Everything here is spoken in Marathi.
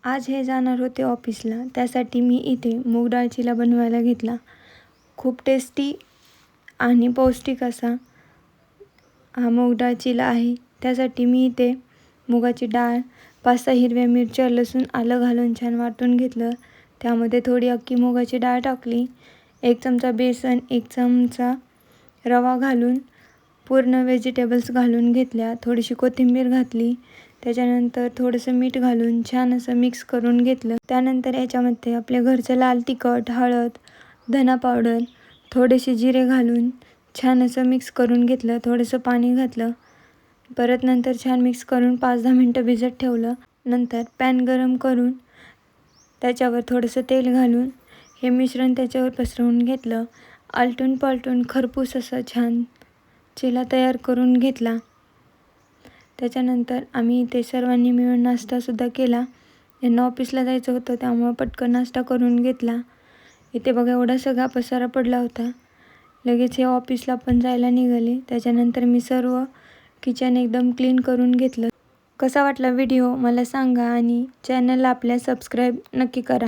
आज हे जाणार होते ऑफिसला, त्यासाठी मी इथे मूग डाळ चिला बनवायला घेतला. खूप टेस्टी आणि पौष्टिक असा हा मूग डाळ चिला आहे. त्यासाठी मी इथे मुगाची डाळ, 5-6 हिरव्या मिरच्या, लसूण, आलं घालून छान वाटून घेतलं. त्यामध्ये थोडी अख्खी मुगाची डाळ टाकली, 1 चमचा बेसन, 1 चमचा रवा घालून पूर्ण व्हेजिटेबल्स घालून घेतल्या. थोडीशी कोथिंबीर घातली. त्याच्यानंतर थोडंसं मीठ घालून छान असं मिक्स करून घेतलं. त्यानंतर याच्यामध्ये आपल्या घरचं लाल तिखट, हळद, धना पावडर, थोडेसे जिरे घालून छान असं मिक्स करून घेतलं. थोडंसं पाणी घातलं. परत नंतर छान मिक्स करून 5-10 मिनटं भिजत ठेवलं. नंतर पॅन गरम करून त्याच्यावर थोडंसं तेल घालून हे मिश्रण त्याच्यावर पसरवून घेतलं. आलटून पालटून खरपूस असा छान चिला तयार करून घेतला. त्याच्यानंतर आम्ही इथे सर्वांनी मिळून नाश्तासुद्धा केला. यांना ऑफिसला जायचं होतं, त्यामुळं पटकन नाश्ता करून घेतला. इथे बघा एवढा सगळा पसारा पडला होता. लगेच हे ऑफिसला पण जायला निघाले. त्याच्यानंतर मी सर्व किचन एकदम क्लीन करून घेतलं. कसा वाटला व्हिडिओ मला सांगा आणि चॅनलला आपल्या सबस्क्राईब नक्की करा.